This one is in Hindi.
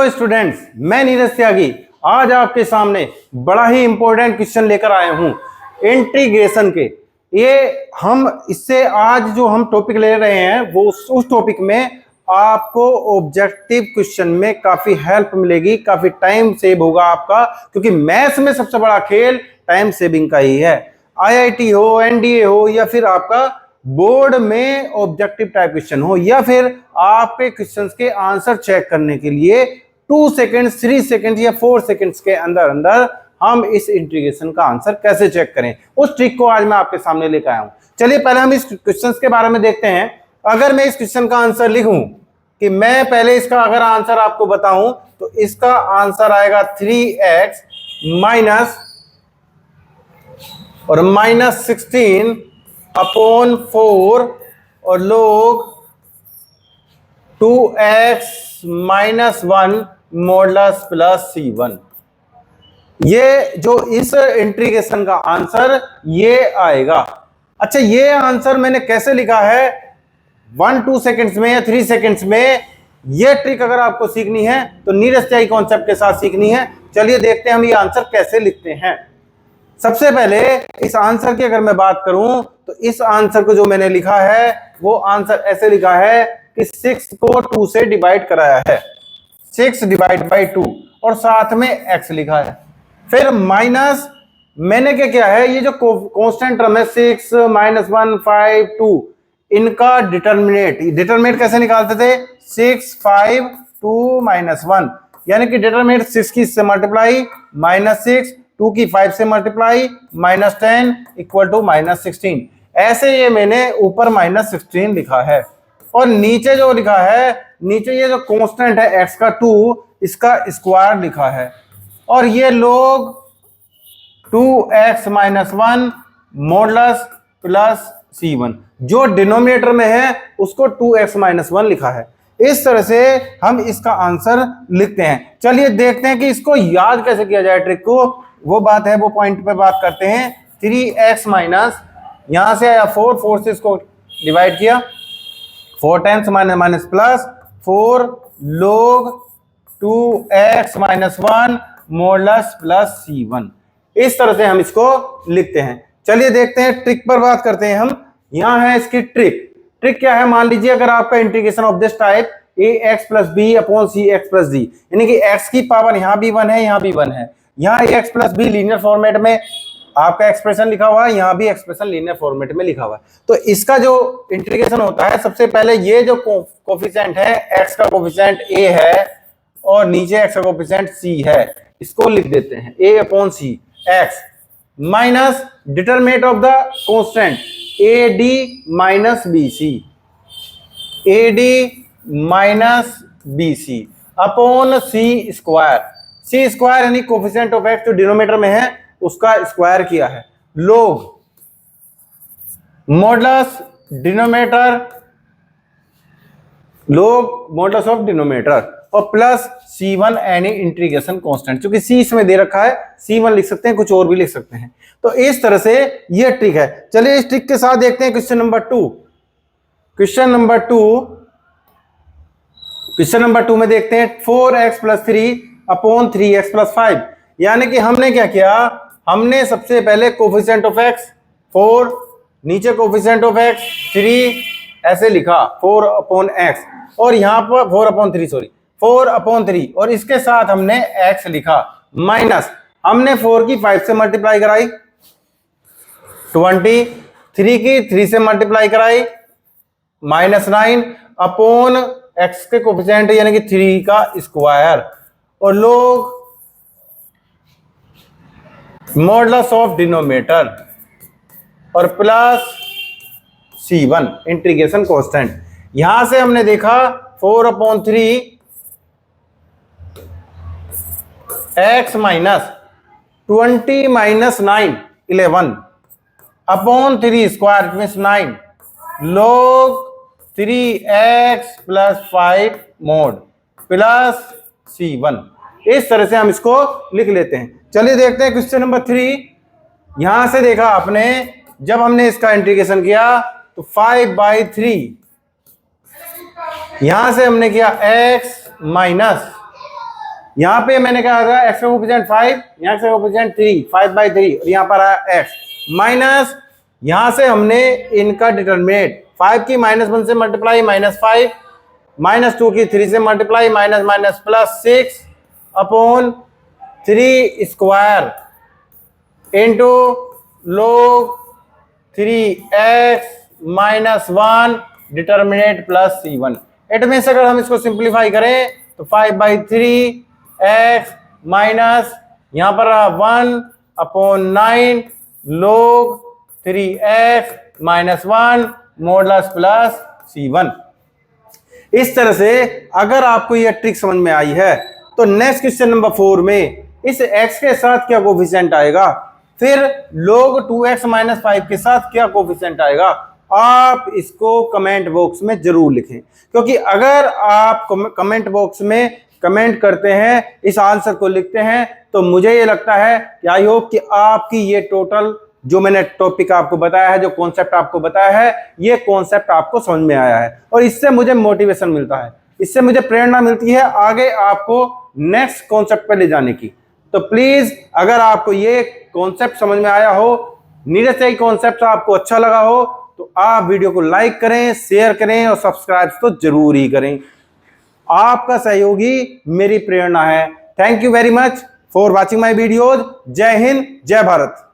हेलो स्टूडेंट्स, मैं नीरज त्यागी आज आपके सामने बड़ा ही इंपॉर्टेंट क्वेश्चन लेकर आया हूं इंटीग्रेशन के। ये हम इससे आज जो हम टॉपिक ले रहे हैं वो उस टॉपिक में आपको ऑब्जेक्टिव क्वेश्चन में काफी हेल्प मिलेगी, काफी टाइम सेव होगा आपका, क्योंकि मैथ्स में सबसे बड़ा खेल टाइम सेविंग का ही है। आईआईटी हो, एनडीए हो, या फिर आपका बोर्ड में ऑब्जेक्टिव टाइप क्वेश्चन हो, या फिर आपके क्वेश्चंस के आंसर चेक करने के लिए 2 सेकंड, 3 सेकंड या 4 सेकंड्स के अंदर अंदर हम इस इंटीग्रेशन का आंसर कैसे चेक करें, उस ट्रिक को आज मैं आपके सामने लेकर आया हूं। चलिए पहले हम इस क्वेश्चंस के बारे में देखते हैं। अगर मैं इस क्वेश्चन का आंसर लिखूं कि मैं पहले इसका अगर आंसर आपको बताऊं तो इसका आंसर आएगा 3x माइनस और -16 अपॉन 4 और लोग 2x minus 1 modulus plus C1। ये जो इस इंटीग्रेशन का आंसर ये आएगा। अच्छा, ये आंसर मैंने कैसे लिखा है 1-2 सेकंड्स में या 3 सेकंड्स में, ये ट्रिक अगर आपको सीखनी है तो नीरज त्यागी कॉन्सेप्ट के साथ सीखनी है। चलिए देखते हैं हम ये आंसर कैसे लिखते हैं। सबसे पहले इस आंसर की अगर मैं बात करूं तो इस आंसर को जो मैंने लिखा है वो आंसर ऐसे लिखा है कि 6 को 2 से डिवाइड कराया है, 6 डिवाइड बाई 2 और साथ में x लिखा है। फिर माइनस मैंने क्या किया है, ये जो कांस्टेंट टर्म है 6 -1 5 2, इनका डिटरमिनेट कैसे निकालते थे 6 5 2 -1, यानी कि डिटरमिनेट 6 की इससे मल्टीप्लाई -6, 2 की 5 से मल्टीप्लाई -10 इक्वल टू -16। ऐसे ये मैंने ऊपर -16 लिखा है और नीचे जो लिखा है, नीचे ये जो कांस्टेंट है x का 2, इसका स्क्वायर लिखा है और ये लोग 2x minus 1 modulus plus C1, जो डिनोमिनेटर में है उसको 2x माइनस 1 लिखा है। इस तरह से हम इसका आंसर लिखते हैं। चलिए देखते हैं कि इसको याद कैसे किया जाए ट्रिक को, वो बात है, वो पॉइंट पे बात करते हैं। 3x माइनस, यहां से आया 4 से इसको डिवाइड किया, 4 टाइम्स माइनस प्लस 4 लोग 2x minus 1 modulus plus C1। इस तरह से हम इसको लिखते हैं। चलिए देखते हैं, ट्रिक पर बात करते हैं हम। यहां है इसकी ट्रिक क्या है, मान लीजिए अगर आपका integration of this type ax plus b upon c x plus d, यानी कि x की पावर यहां भी 1 है, यहां भी 1 है, यहाँ x plus be linear format में आपका एक्सप्रेशन लिखा हुआ है, यहाँ भी एक्सप्रेशन लीनियर फॉर्मेट में लिखा हुआ है। तो इसका जो इंटीग्रेशन होता है, सबसे पहले ये जो कोफिशिएंट है, x का कोफिशिएंट a है और नीचे x का कोफिशिएंट c है, इसको लिख देते हैं a upon c x minus determinant of the constant ad minus bc, ad minus bc upon c square यानी कोफिशिएंट ऑफ x जो डिनोमिनेटर में है उसका स्क्वायर किया है, log modulus denominator, log modulus of denominator और प्लस C1 यानी इंटीग्रेशन कांस्टेंट, क्योंकि C इसमें दे रखा है, C1 लिख सकते हैं, कुछ और भी लिख सकते हैं। तो इस तरह से ये ट्रिक है। चलिए इस ट्रिक के साथ देखते हैं क्वेश्चन नंबर 2। क्वेश्चन नंबर 2 में देखते हैं 4x plus 3 upon 3x plus 5, यानी कि हमने क्या किया, हमने सबसे पहले कोफिशिएंट ऑफ x 4, नीचे कोफिशिएंट ऑफ x 3 ऐसे लिखा 4 अपॉन x और यहां पर 4 अपॉन 3 और इसके साथ हमने x लिखा, माइनस हमने 4 की 5 से मल्टीप्लाई कराई, 20, 3 की 3 से मल्टीप्लाई कराई, -9 अपॉन x के कोफिशिएंट यानी कि 3 का स्क्वायर और लोग मॉडुलस ऑफ डिनोमिनेटर और प्लस C1 इंटीग्रेशन कांस्टेंट। यहां से हमने देखा 4 upon 3 x minus 20 minus 9 11 upon 3 square means 9 लोग 3x plus 5 mode plus C1। इस तरह से हम इसको लिख लेते हैं। चलिए देखते हैं क्वेश्चन नंबर 3। यहां से देखा आपने, जब हमने इसका इंटीग्रेशन किया तो 5/3 यहां से हमने किया x माइनस यहाँ पे मैंने कहा था एक्स का कोफिशिएंट 5, यहाँ का कोफिशिएंट 3, 5/3 और यहाँ पर आया एक्स माइनस, यहाँ से हमने इनका डिटरमिनेंट 5 की -1 से मल्टीप्लाई -5, -2 की 3 से multiply minus minus +6 upon 3 square into log 3x - 1 determinant +c1। It means अगर हम इसको सिंप्लीफाई करें तो 5/3x माइनस यहाँ पर 1/9 log 3x - 1 मॉडुलस +c1। इस तरह से अगर आपको यह ट्रिक समझ में आई है तो नेक्स्ट क्वेश्चन नंबर 4 में इस x के साथ क्या कोफिशिएंट आएगा, फिर log 2x - 5 के साथ क्या कोफिशिएंट आएगा, आप इसको कमेंट बॉक्स में जरूर लिखें। क्योंकि अगर आप कमेंट बॉक्स में कमेंट करते हैं, इस आंसर को लिखते हैं, तो मुझे ये लगता है कि आई होप कि आपकी ये टोटल जो मैंने टॉपिक आपको बताया है, जो कॉन्सेप्ट आपको बताया है, ये कॉन्सेप्ट आपको समझ में आया है और इससे मुझे मोटिवेशन मिलता है, इससे मुझे प्रेरणा मिलती है आगे आपको नेक्स्ट कॉन्सेप्ट पे ले जाने की। तो प्लीज अगर आपको ये कॉन्सेप्ट समझ में आया हो, नीरज से कॉन्सेप्ट आपको अच्छा लगा हो, तो आप वीडियो को लाइक करें, शेयर करें और सब्सक्राइब तो जरूर ही करें। आपका सहयोगी मेरी प्रेरणा है। Thank you very much for watching my videos. जय हिंद, जय भारत।